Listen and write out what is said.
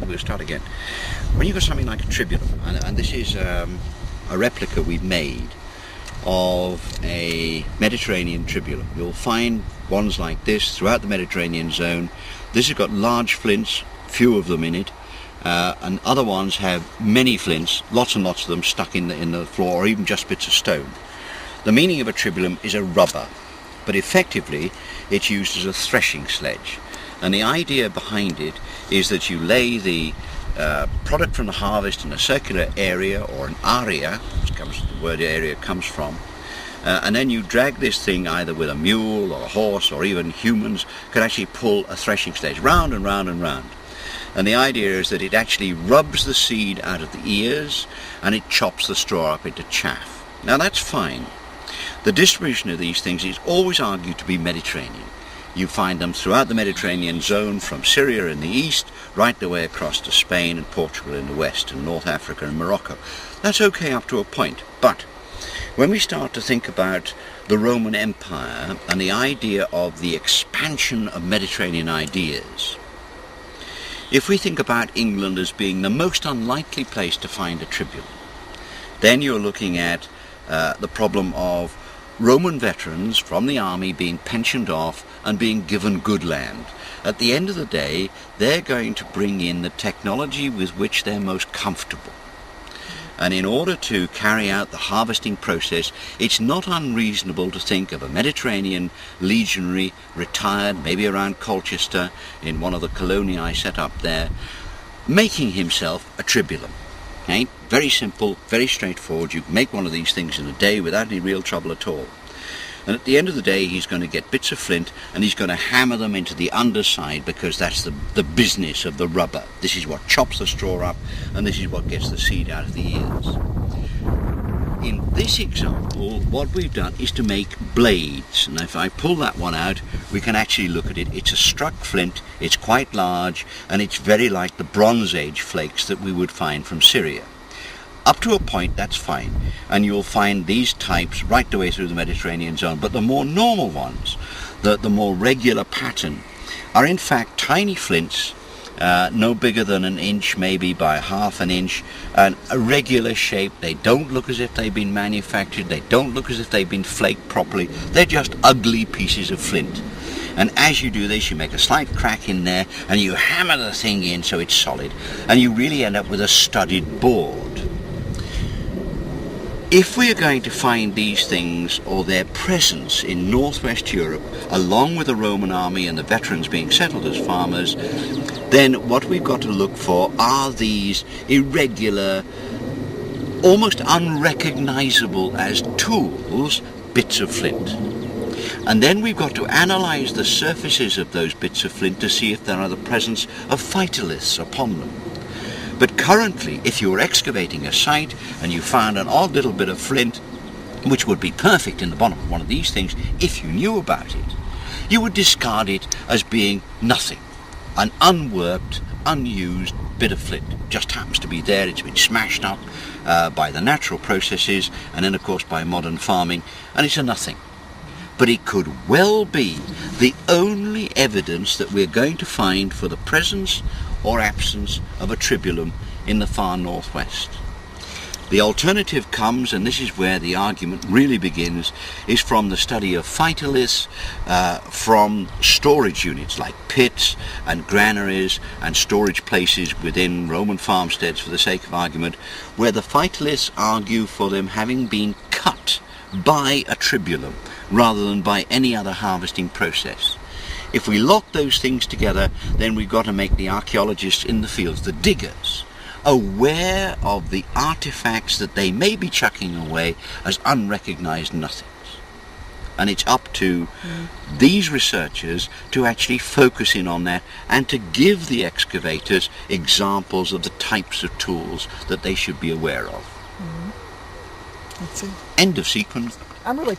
We'll start again. When you've got something like a Tribulum, and this is a replica we've made of a Mediterranean Tribulum. You'll find ones like this throughout the Mediterranean zone. This has got large flints, few of them in it, and other ones have many flints, lots and lots of them stuck in the floor, or even just bits of stone. The meaning of a Tribulum is a rubber, but effectively it's used as a threshing sledge. And the idea behind it is that you lay the product from the harvest in a circular area, or an area, which the word area comes from, and then you drag this thing either with a mule or a horse, or even humans could actually pull a threshing sledge round and round and round. And the idea is that it actually rubs the seed out of the ears and it chops the straw up into chaff. Now that's fine. The distribution of these things is always argued to be Mediterranean. You find them throughout the Mediterranean zone, from Syria in the east right the way across to Spain and Portugal in the west, and North Africa and Morocco. That's okay up to a point, but when we start to think about the Roman Empire and the idea of the expansion of Mediterranean ideas, if we think about England as being the most unlikely place to find a Tribulum, then you're looking at the problem of Roman veterans from the army being pensioned off and being given good land. At the end of the day, they're going to bring in the technology with which they're most comfortable. And in order to carry out the harvesting process, it's not unreasonable to think of a Mediterranean legionary, retired, maybe around Colchester, in one of the coloniae set up there, making himself a Tribulum. Okay? Very simple, very straightforward. You can make one of these things in a day without any real trouble at all. And at the end of the day, he's going to get bits of flint and he's going to hammer them into the underside, because that's the business of the rubber. This is what chops the straw up, and this is what gets the seed out of the ears. In this example, what we've done is to make blades. And if I pull that one out, we can actually look at it. It's a struck flint, it's quite large, and it's very like the Bronze Age flakes that we would find from Syria. Up to a point, that's fine, and you'll find these types right the way through the Mediterranean zone. But the more normal ones, the more regular pattern, are in fact tiny flints, no bigger than an inch, maybe by half an inch, and a regular shape. They don't look as if they've been manufactured, they don't look as if they've been flaked properly, they're just ugly pieces of flint. And as you do this, you make a slight crack in there, and you hammer the thing in so it's solid, and you really end up with a studded board. If we are going to find these things, or their presence, in northwest Europe, along with the Roman army and the veterans being settled as farmers, then what we've got to look for are these irregular, almost unrecognizable as tools, bits of flint. And then we've got to analyze the surfaces of those bits of flint to see if there are the presence of phytoliths upon them. But currently, if you were excavating a site and you found an odd little bit of flint, which would be perfect in the bottom of one of these things if you knew about it, you would discard it as being nothing. An unworked, unused bit of flint. Just happens to be there, it's been smashed up by the natural processes, and then of course by modern farming, and it's a nothing. But it could well be the only evidence that we're going to find for the presence or absence of a Tribulum in the far northwest. The alternative comes, and this is where the argument really begins, is from the study of phytoliths, from storage units like pits and granaries and storage places within Roman farmsteads, for the sake of argument, where the phytoliths argue for them having been cut by a Tribulum rather than by any other harvesting process. If we lock those things together, then we've got to make the archaeologists in the fields, the diggers, aware of the artifacts that they may be chucking away as unrecognized nothings. And it's up to these researchers to actually focus in on that and to give the excavators examples of the types of tools that they should be aware of. That's it. End of sequence. I'm really